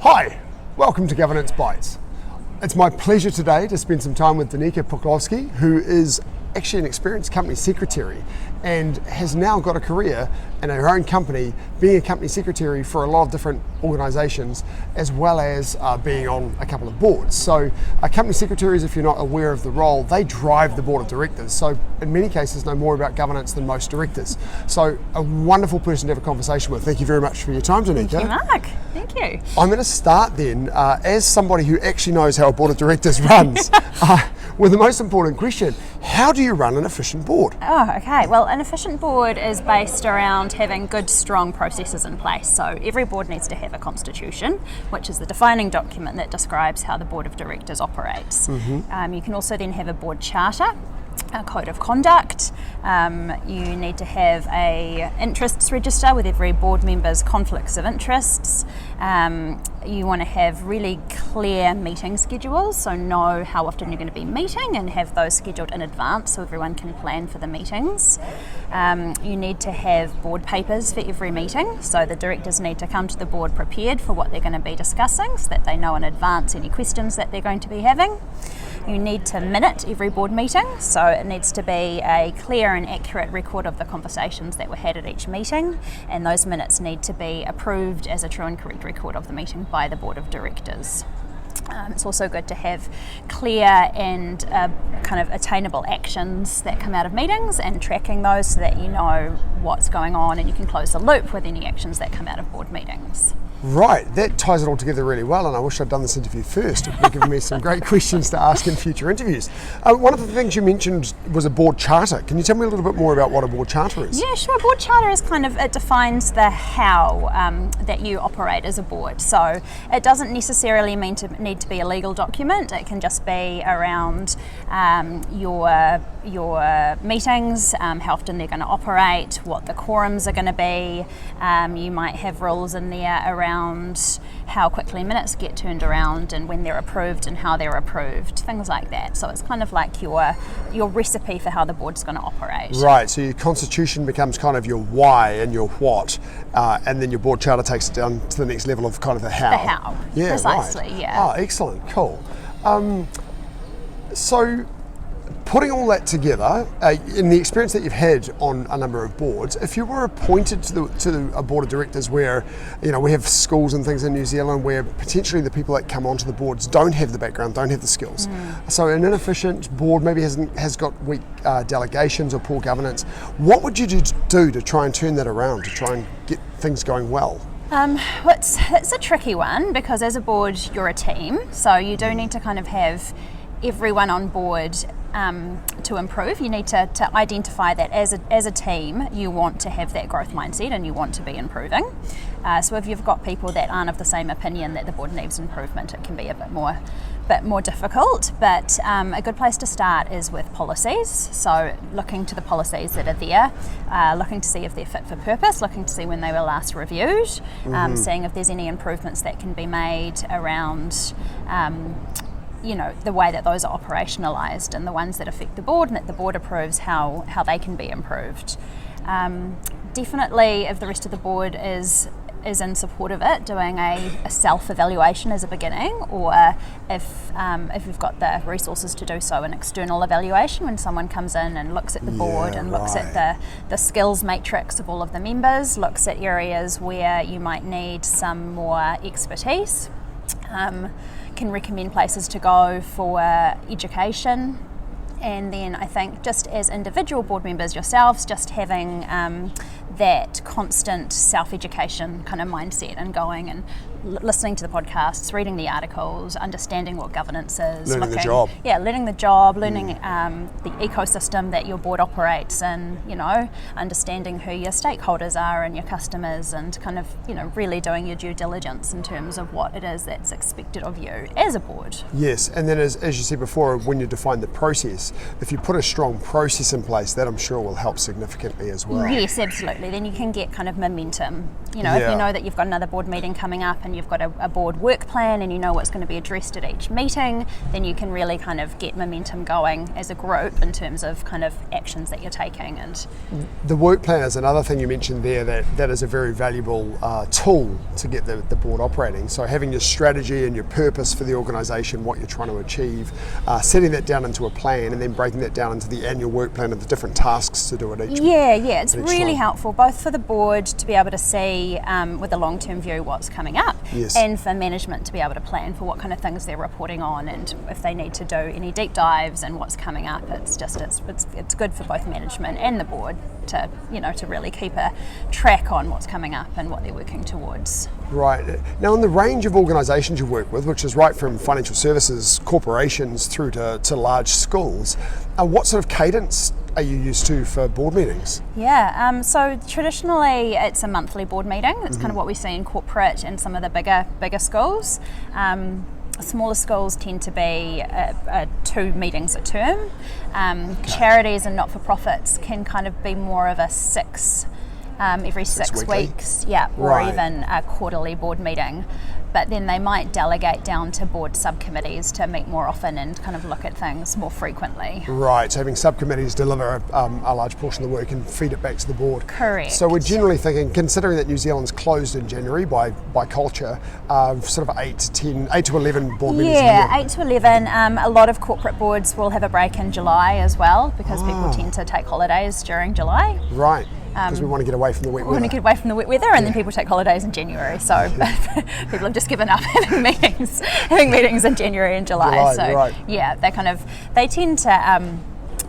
Hi, welcome to Governance Bites. It's my pleasure today to spend some time with Dauniika Puklowski, who is actually an experienced company secretary and has now got a career in her own company, being a company secretary for a lot of different organisations, as well as being on a couple of boards. So company secretaries, if you're not aware of the role, they drive the board of directors. So in many cases know more about governance than most directors. So a wonderful person to have a conversation with. Thank you very much for your time, Dauniika. Thank you, Mark. Thank you. I'm going to start then, as somebody who actually knows how a board of directors runs, with the most important question: how do you run an efficient board? Oh, okay. Well, an efficient board is based around having good, strong processes in place. So every board needs to have a constitution, which is the defining document that describes how the board of directors operates. You can also then have a board charter, a code of conduct. You need to have a interests register with every board member's conflicts of interests. You want to have really clear meeting schedules, so know how often you're going to be meeting and have those scheduled in advance so everyone can plan for the meetings. You need to have board papers for every meeting, so the directors need to come to the board prepared for what they're going to be discussing so that they know in advance any questions that they're going to be having. You need to minute every board meeting, so it needs to be a clear and accurate record of the conversations that were had at each meeting, and those minutes need to be approved as a true and correct record of the meeting by the board of directors. It's also good to have clear and kind of attainable actions that come out of meetings and tracking those so that you know what's going on and you can close the loop with any actions that come out of board meetings. Right, that ties it all together really well, and I wish I'd done this interview first. It would have given me some great questions to ask in future interviews. One of the things you mentioned was a board charter. Can you tell me a little bit more about what a board charter is? Yeah, sure. Board charter is it defines the how that you operate as a board. So it doesn't necessarily need to be a legal document. It can just be around your meetings, how often they're going to operate, what the quorums are going to be. You might have rules in there around how quickly minutes get turned around and when they're approved and how they're approved, things like that. So it's kind of like your recipe for how the board's going to operate. Right, so your constitution becomes kind of your why and your what, and then your board charter takes it down to the next level of kind of the how. The how, yeah, precisely, right. yeah. Oh, excellent, cool. So putting all that together, in the experience that you've had on a number of boards, if you were appointed to a board of directors where, we have schools and things in New Zealand where potentially the people that come onto the boards don't have the background, don't have the skills. So an inefficient board maybe has got weak delegations or poor governance. What would you do to try and turn that around, to try and get things going well? It's a tricky one because as a board you're a team, so you do need to kind of have everyone on board to improve. You need to identify that as a team you want to have that growth mindset and you want to be improving. So if you've got people that aren't of the same opinion that the board needs improvement, it can be a bit more difficult, but a good place to start is with policies. So looking to the policies that are there, looking to see if they're fit for purpose, looking to see when they were last reviewed, seeing if there's any improvements that can be made around the way that those are operationalised and the ones that affect the board and that the board approves how they can be improved. Definitely, if the rest of the board is in support of it, doing a self-evaluation as a beginning, or if you've got the resources to do so, an external evaluation when someone comes in and looks at the board and looks at the skills matrix of all of the members, looks at areas where you might need some more expertise. Can recommend places to go for education, and then I think just as individual board members yourselves, just having that constant self-education kind of mindset and going and listening to the podcasts, reading the articles, understanding what governance is. Learning the job, learning the ecosystem that your board operates in, understanding who your stakeholders are and your customers, and kind of, really doing your due diligence in terms of what it is that's expected of you as a board. Yes, and then as you said before, when you define the process, if you put a strong process in place, that I'm sure will help significantly as well. Yes, absolutely. absolutely. Then you can get kind of momentum. If you know that you've got another board meeting coming up and you've got a board work plan and you know what's going to be addressed at each meeting, then you can really kind of get momentum going as a group in terms of kind of actions that you're taking. And the work plan is another thing you mentioned there that is a very valuable tool to get the board operating. So having your strategy and your purpose for the organisation, what you're trying to achieve, setting that down into a plan and then breaking that down into the annual work plan of the different tasks to do at each it's really helpful both for the board to be able to see with a long-term view what's coming up, and for management to be able to plan for what kind of things they're reporting on, and if they need to do any deep dives and what's coming up. It's good for both management and the board to really keep a track on what's coming up and what they're working towards. Right. Now, in the range of organisations you work with, which is right from financial services corporations through to large schools, what sort of cadence are you used to for board meetings? So traditionally it's a monthly board meeting. It's kind of what we see in corporate and some of the bigger schools. Smaller schools tend to be 2 meetings a term. Charities and not-for-profits can kind of be more of a every 6 weeks, or even a quarterly board meeting. But then they might delegate down to board subcommittees to meet more often and kind of look at things more frequently. Right, so having subcommittees deliver a large portion of the work and feed it back to the board. Correct. So we're generally thinking, considering that New Zealand's closed in January by culture, sort of 8 to 11 board meetings a year. Yeah, 8 to 11. A lot of corporate boards will have a break in July as well, because people tend to take holidays during July. Right. Because we want to get away from the wet weather. We want to get away from the wet weather, and then people take holidays in January. So people have just given up having meetings in January and July. They tend to.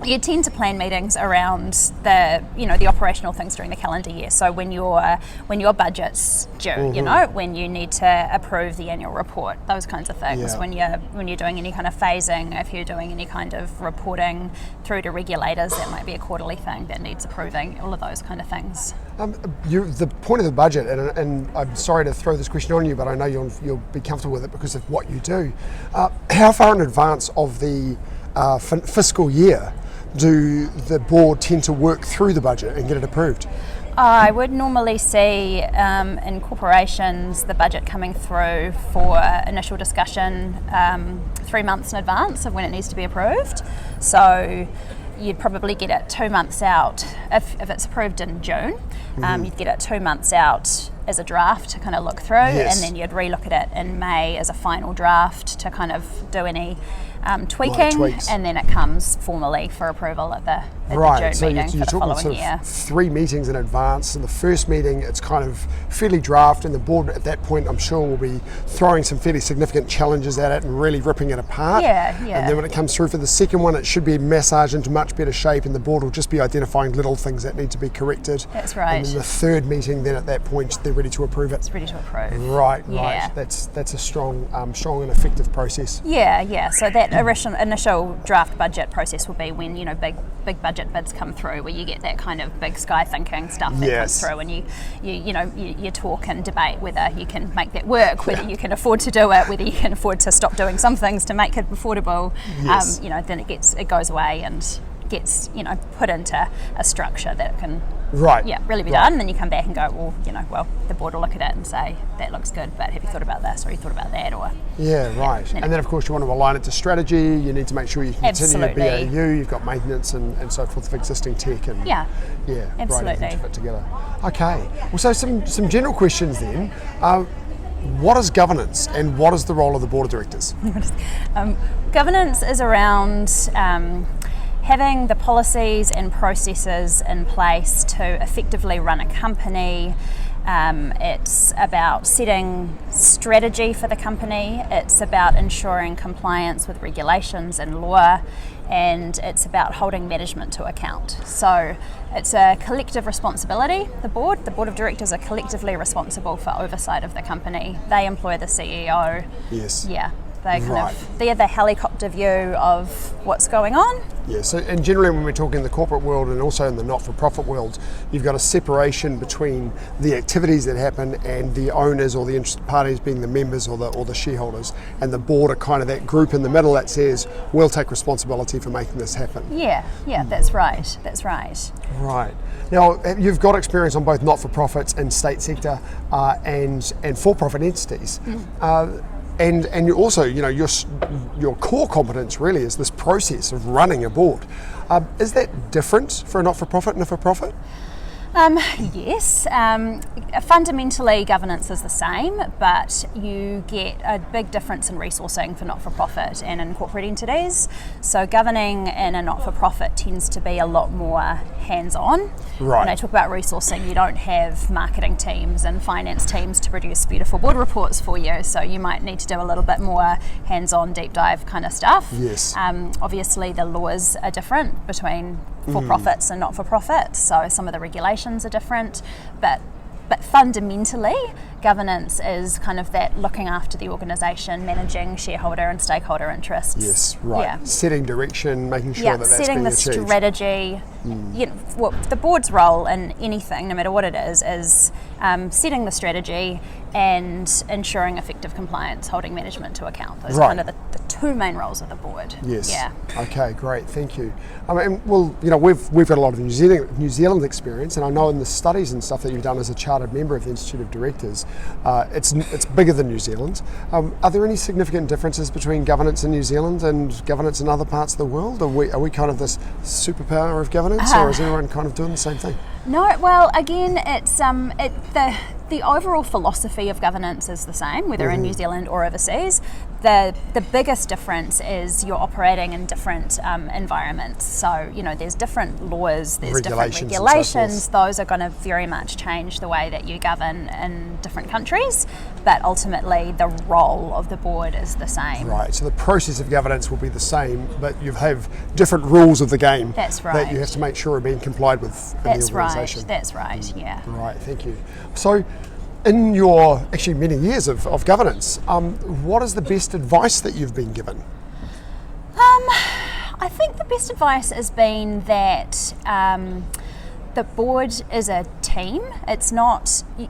You tend to plan meetings around the operational things during the calendar year. So when your budget's due, when you need to approve the annual report, those kinds of things. Yeah. When you're doing any kind of phasing, if you're doing any kind of reporting through to regulators, that might be a quarterly thing that needs approving. All of those kind of things. The point of the budget, and I'm sorry to throw this question on you, but I know you'll be comfortable with it because of what you do. How far in advance of the fiscal year do the board tend to work through the budget and get it approved? I would normally see in corporations the budget coming through for initial discussion 3 months in advance of when it needs to be approved. So you'd probably get it 2 months out. If it's approved in June, you'd get it 2 months out as a draft to kind of look through, and then you'd relook at it in May as a final draft to kind of do any tweaking, and then it comes formally for approval at the June meeting for the following year. 3 meetings in advance. In the first meeting, it's kind of fairly draft, and the board at that point, I'm sure, will be throwing some fairly significant challenges at it and really ripping it apart. And then when it comes through for the second one, it should be massaged into much better shape, and the board will just be identifying little things that need to be corrected. That's right. And then the third meeting, then at that point, they're ready to approve it. It's ready to approve. Right. That's a strong and effective process. So that initial draft budget process will be when big budget bids come through, where you get that kind of big sky thinking stuff that comes through, and you talk and debate whether you can make that work, whether you can afford to do it, whether you can afford to stop doing some things to make it affordable. Then it goes away and gets put into a structure that can really be done, and then you come back and go, the board will look at it and say, that looks good, but have you thought about this, or you thought about that, or and then of course you want to align it to strategy. You need to make sure you continue BAU, you've got maintenance and so forth of existing tech, and absolutely to fit together. Okay, well, so some general questions then. What is governance, and what is the role of the board of directors? Governance is around having the policies and processes in place to effectively run a company. It's about setting strategy for the company. It's about ensuring compliance with regulations and law, and it's about holding management to account. So it's a collective responsibility. The board of directors are collectively responsible for oversight of the company. They employ the CEO. Yes. They're the helicopter view of what's going on. Yeah, so and generally when we're talking the corporate world and also in the not-for-profit world, you've got a separation between the activities that happen and the owners or the interested parties being the members or the shareholders, and the board are kind of that group in the middle that says, we'll take responsibility for making this happen. Yeah, that's right. Right. Now, you've got experience on both not-for-profits and state sector and for-profit entities. And you also, your core competence really is this process of running a board. Is that different for a not-for-profit and a for-profit? Yes, fundamentally governance is the same, but you get a big difference in resourcing for not-for-profit and in corporate entities. So governing in a not-for-profit tends to be a lot more hands-on. Right. When I talk about resourcing, you don't have marketing teams and finance teams to produce beautiful board reports for you, so you might need to do a little bit more hands-on deep dive kind of stuff. Yes. Obviously the laws are different between for-profits and not-for-profits, so some of the regulations are different, but fundamentally governance is kind of that looking after the organisation, managing shareholder and stakeholder interests. Yes, right. Yeah. Setting direction, making sure that's setting being the achieved. strategy. The board's role in anything, no matter what it is setting the strategy and ensuring effective compliance, holding management to account. Those are kind of the two main roles of the board. Yes. Yeah. Okay, great, thank you. We've got a lot of New Zealand experience, and I know in the studies and stuff that you've done as a chartered member of the Institute of Directors, it's bigger than New Zealand. Are there any significant differences between governance in New Zealand and governance in other parts of the world? Are we kind of this superpower of governance, or is everyone kind of doing the same thing? No, well, again, it's the overall philosophy of governance is the same, whether in New Zealand or overseas. The biggest difference is you're operating in different environments. So, there's different laws, there's different regulations. Those are going to very much change the way that you govern in different countries. But ultimately, the role of the board is the same. Right, so the process of governance will be the same, but you have different rules of the game. That's right. That you have to make sure are being complied with in the organisation. That's right, yeah. Right, thank you. So, in your actually many years of governance, what is the best advice that you've been given? I think the best advice has been that the board is a team.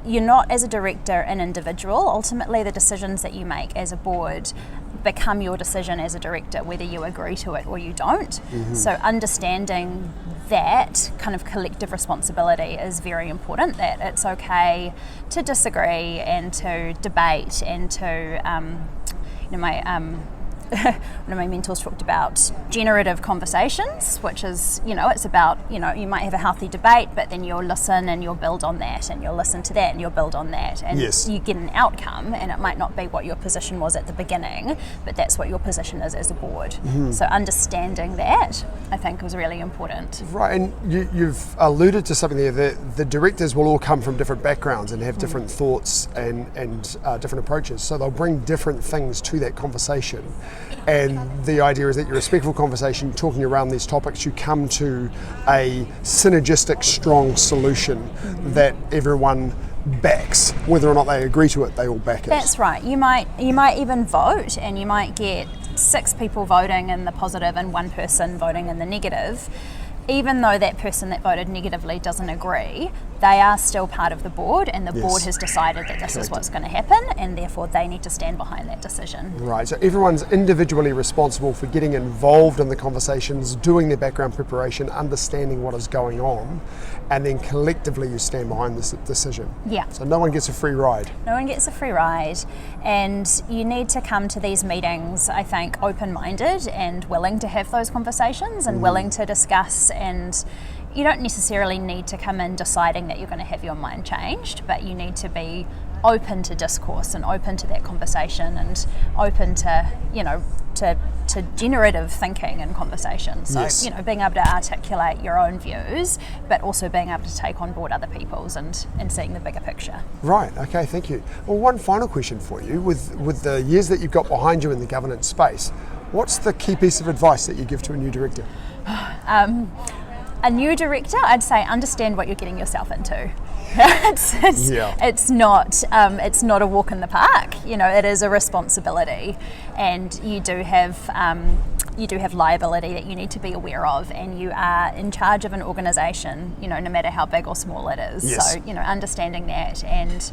You're not as a director an individual. Ultimately, the decisions that you make as a board become your decision as a director, whether you agree to it or you don't. So understanding that kind of collective responsibility is very important, that it's okay to disagree and to debate and to, one of my mentors talked about generative conversations, which is, it's about, you might have a healthy debate, but then you'll listen and you'll build on that, and you'll listen to that and you'll build on that, and you get an outcome, and it might not be what your position was at the beginning, but that's what your position is as a board. So understanding that, I think, was really important. Right, and you've alluded to something there, that the directors will all come from different backgrounds and have different thoughts and different approaches, so they'll bring different things to that conversation. And the idea is that your respectful conversation, talking around these topics, you come to a synergistic, strong solution that everyone backs. Whether or not they agree to it, they all back it. That's right. You might even vote, and you might get 6 people voting in the positive and 1 person voting in the negative. Even though that person that voted negatively doesn't agree, they are still part of the board, and the board has decided that this is what's going to happen, and therefore they need to stand behind that decision. Right, so everyone's individually responsible for getting involved in the conversations, doing their background preparation, understanding what is going on, and then collectively you stand behind this decision. Yeah. So no one gets a free ride. No one gets a free ride, and you need to come to these meetings, I think, open-minded and willing to have those conversations and willing to discuss, and you don't necessarily need to come in deciding that you're going to have your mind changed, but you need to be open to discourse and open to that conversation and open to, to generative thinking and conversation. So, being able to articulate your own views, but also being able to take on board other people's and seeing the bigger picture. Right, okay, thank you. Well, one final question for you. With the years that you've got behind you in the governance space, what's the key piece of advice that you give to a new director? a new director, I'd say understand what you're getting yourself into. It's not a walk in the park. You know, it is a responsibility, and you do have liability that you need to be aware of, and you are in charge of an organisation, you know, no matter how big or small it is. Yes. So, you know, understanding that and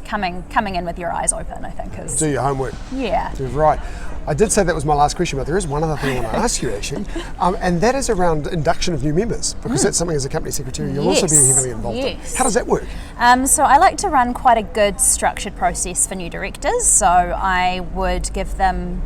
coming in with your eyes open, I think is... Do your homework. Yeah. Right. I did say that was my last question, but there is one other thing I want to ask you actually, and that is around induction of new members, because that's something as a company secretary you'll also be heavily involved in. How does that work? So I like to run quite a good structured process for new directors. So I would give them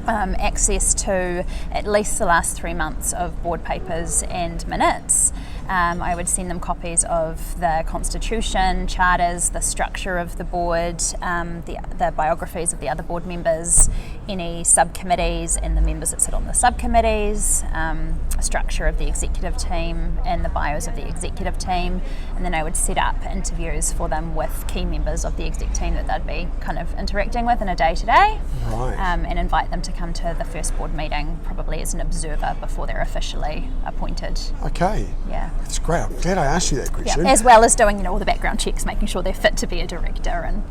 access to at least the last 3 months of board papers and minutes. I would send them copies of the constitution, charters, the structure of the board, the biographies of the other board members, any subcommittees and the members that sit on the subcommittees, a structure of the executive team and the bios of the executive team, and then I would set up interviews for them with key members of the exec team that they'd be kind of interacting with in a day-to-day, and invite them to come to the first board meeting, probably as an observer before they're officially appointed. Okay. Yeah. That's great. I'm glad I asked you that question. Yeah. As well as doing, you know, all the background checks, making sure they're fit to be a director, and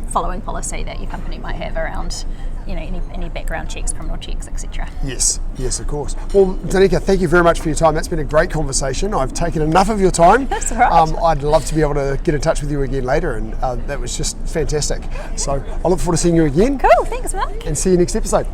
following policy that your company might have around, you know, any background checks, criminal checks, etc. Yes, of course. Well, Dauniika, thank you very much for your time. That's been a great conversation. I've taken enough of your time. That's all right. I'd love to be able to get in touch with you again later, and that was just fantastic. So I look forward to seeing you again. Cool. Thanks, Mark. And see you next episode.